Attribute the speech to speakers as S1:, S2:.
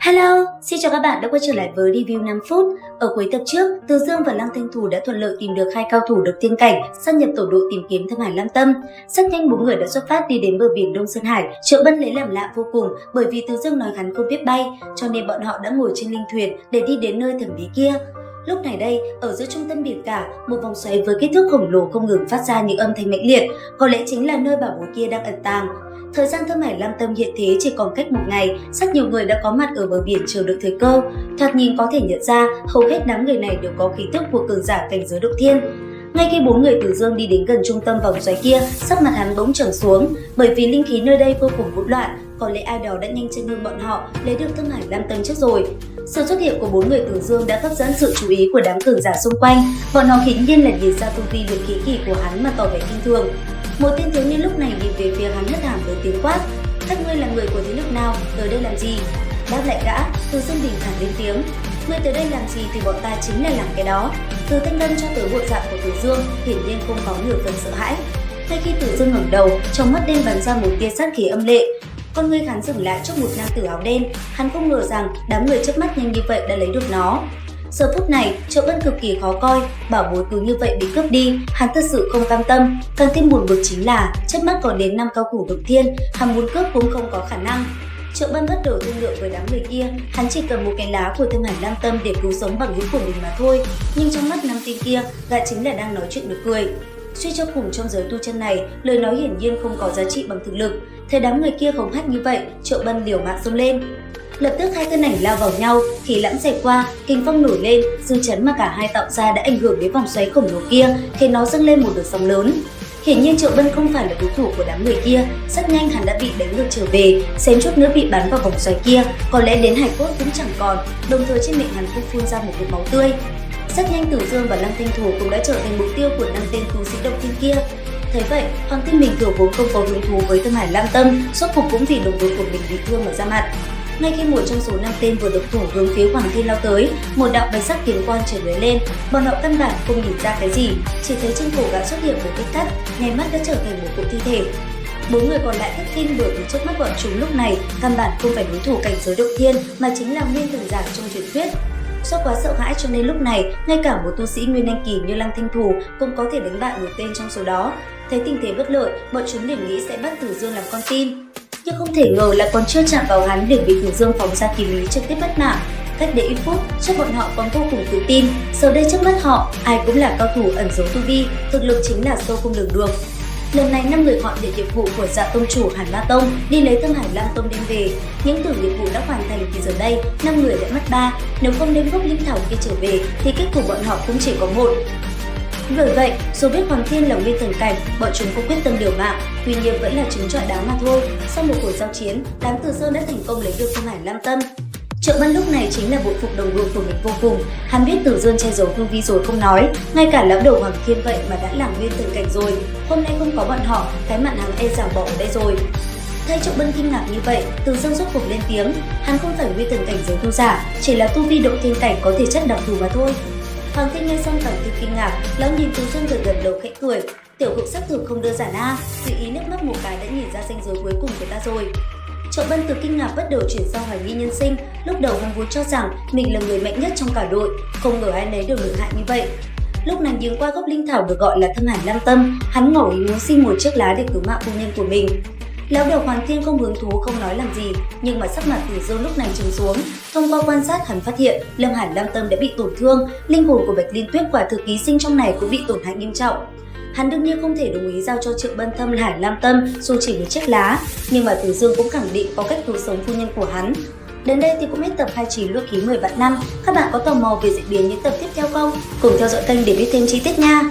S1: Hello, xin chào các bạn đã quay trở lại với review 5 phút. Ở cuối tập trước, Từ Dương và Lăng Thanh Thủ đã thuận lợi tìm được hai cao thủ được tiên cảnh sát nhập tổ đội tìm kiếm Thâm Hải Lam Tâm. Rất nhanh bốn người đã xuất phát đi đến bờ biển Đông Sơn Hải. Triệu Bân lấy làm lạ vô cùng bởi vì Từ Dương nói hắn không biết bay, cho nên bọn họ đã ngồi trên linh thuyền để đi đến nơi thần bí kia. Lúc này đây, ở giữa trung tâm biển cả, một vòng xoáy với kích thước khổng lồ không ngừng phát ra những âm thanh mãnh liệt, có lẽ chính là nơi bảo bối kia đang ẩn tàng. Thời gian Thâm Hải Lam Tâm hiện thế chỉ còn cách một ngày, rất nhiều người đã có mặt ở bờ biển chờ đợi thời cơ. Thoạt nhìn có thể nhận ra, hầu hết đám người này đều có khí tức của cường giả cảnh giới động thiên. Ngay khi bốn người Từ Dương đi đến gần trung tâm vòng xoáy kia, sắc mặt hắn bỗng trầm xuống, bởi vì linh khí nơi đây vô cùng hỗn loạn, có lẽ ai đó đã nhanh chân hơn bọn họ lấy được Thâm Hải Lam Tâm trước rồi. Sự xuất hiện của bốn người Từ Dương đã hấp dẫn sự chú ý của đám cường giả xung quanh, bọn họ hiển nhiên là nhìn ra tu vi luyện khí kỳ của hắn mà tỏ vẻ kinh thường. Một tên thiếu niên lúc này nhìn về phía hắn hất hàm lớn tiếng quát: "Các ngươi là người của thế lực nào? Tới đây làm gì?" Đáp lại gã, Từ Dương bình thản lên tiếng: "Ngươi tới đây làm gì thì bọn ta chính là làm cái đó." Từ thanh âm cho tới bộ dạng của Từ Dương hiển nhiên không có nửa phần sợ hãi. Ngay khi Từ Dương ngẩng đầu, trong mắt đen bắn ra một tia sát khí âm lệ. Con ngươi hắn dừng lại trước một nam tử áo đen, hắn không ngờ rằng đám người trước mắt nhanh như vậy đã lấy được nó. Giờ phút này, Triệu Bân cực kỳ khó coi, bảo bối cứ như vậy bị cướp đi, hắn thật sự không cam tâm. Càng thêm buồn bực chính là trước mắt còn đến 5 cao thủ độc thiên, hắn muốn cướp cũng không có khả năng. Triệu Bân bắt đầu thương lượng với đám người kia, hắn chỉ cần một cái lá của Thâm Hải Lam Tâm để cứu sống bằng hữu của mình mà thôi. Nhưng trong mắt 5 tên kia, gã chính là đang nói chuyện được cười. Suy cho cùng trong giới tu chân này, lời nói hiển nhiên không có giá trị bằng thực lực. Thấy đám người kia hống hách như vậy, Triệu Bân liều mạng xông lên. Lập tức hai thân ảnh lao vào nhau, khí lãng xẹt qua, kình phong nổi lên, dư chấn mà cả hai tạo ra đã ảnh hưởng đến vòng xoáy khổng lồ kia, khiến nó dâng lên một đợt sóng lớn. Hiển nhiên Triệu Bân không phải là đối thủ của đám người kia, rất nhanh hắn đã bị đánh ngược trở về, xém chút nữa bị bắn vào vòng xoáy kia, có lẽ đến hải cốt cũng chẳng còn, đồng thời trên miệng hắn cũng phun ra một cột máu tươi. Rất nhanh Từ Dương và Lăng Thanh Thủ cũng đã trở thành mục tiêu của 5 tên tu sĩ động thiên kia. Thấy vậy, Hoàng Thiên Bình Thừa vốn không có hứng thú với Thâm Hải Lam Tâm, rốt cuộc cũng vì đồng đội của mình bị thương mà ra mặt. Ngay khi một trong số 5 tên vừa độc thủ hướng phía Hoàng Thiên lao tới, một đạo bạch sắc kiếm quang chợt lóe lên, bọn họ căn bản không nhìn ra cái gì, chỉ thấy trên cổ gã xuất hiện một vết cắt, nháy mắt đã trở thành một cỗ thi thể. Bốn người còn lại thất kinh bởi vì trước mắt bọn chúng lúc này căn bản không phải đối thủ cảnh giới động thiên mà chính là nguyên thần giả trong truyền thuyết. Do quá sợ hãi cho nên lúc này, ngay cả một tu sĩ nguyên anh kỳ như Lăng Thanh Thủ cũng có thể đánh bại một tên trong số đó. Thấy tình thế bất lợi, bọn chúng liền nghĩ sẽ bắt Từ Dương làm con tin. Nhưng không thể ngờ là còn chưa chạm vào hắn liền bị Từ Dương phóng ra kiếm lý trực tiếp mất mạng. Cách để ít phút, chắc bọn họ còn vô cùng tự tin. Giờ đây trước mắt họ, ai cũng là cao thủ ẩn giấu tu vi, thực lực chính là sâu không lường được. Lần này 5 người họ nhận nhiệm vụ của Dạ Tông chủ Hàn Ma Tông đi lấy Thâm Hải Lam Tông đem về. Những tưởng nhiệm vụ đã hoàn thành thì giờ đây 5 người đã mất 3. Nếu không đem gốc linh thảo kia trở về thì kết cục bọn họ cũng chỉ có một. Bởi vậy, dù biết Hoàng Thiên là nguyên thần cảnh, bọn chúng cũng quyết tâm liều mạng, tuy nhiên vẫn là trứng trọi đá mà thôi. Sau một cuộc giao chiến, đám Từ Dương đã thành công lấy được Thâm Hải Lam Tâm. Triệu Bân lúc này chính là bội phục đồng đội của mình vô cùng. Hắn biết Từ Dương che giấu tu vi rồi không nói, ngay cả lão đầu Hoàng Thiên vậy mà đã làm nguyên thần cảnh rồi. Hôm nay không có bọn họ, cái mạng hắn e rằng bỏ ở đây rồi. Thấy Triệu Bân kinh ngạc như vậy, Từ Dương rốt cuộc lên tiếng. Hắn không phải nguyên thần cảnh giới tu giả, chỉ là tu vi động thiên cảnh có thể chất đặc thù mà thôi. Hoàng Thiên nghe xong càng thêm kinh ngạc, lão nhìn Từ Dương gật đầu khẽ cười. Tiểu hữu xác thực không đơn giản a, tùy ý nước mắt một cái đã nhìn ra ranh giới cuối cùng của ta rồi. Triệu Bân từ kinh ngạc bắt đầu chuyển sang hoài nghi nhân sinh. Lúc đầu hắn vốn cho rằng mình là người mạnh nhất trong cả đội, không ngờ ai nấy đều lợi hại như vậy. Lúc nàng điếng qua gốc linh thảo được gọi là Thâm Hải Lam Tâm, hắn ngỏ ý muốn xin một chiếc lá để cứu mạng phu nhân của mình. Lão đầu Hoàng Thiên không hứng thú không nói làm gì, nhưng mà sắc mặt Từ Dương lúc này trầm xuống. Thông qua quan sát hắn phát hiện Lâm Hải Lam Tâm đã bị tổn thương, linh hồn của Bạch Liên Tuyết quả thực ký sinh trong này cũng bị tổn hại nghiêm trọng. Hắn đương nhiên không thể đồng ý giao cho Triệu Bân Thâm Hải Lam Tâm dù chỉ một chiếc lá, nhưng mà Từ Dương cũng khẳng định có cách cứu sống phu nhân của hắn. Đến đây thì cũng hết tập 29 Luyện Khí 10 vạn năm. Các bạn có tò mò về diễn biến những tập tiếp theo không? Cùng theo dõi kênh để biết thêm chi tiết nha.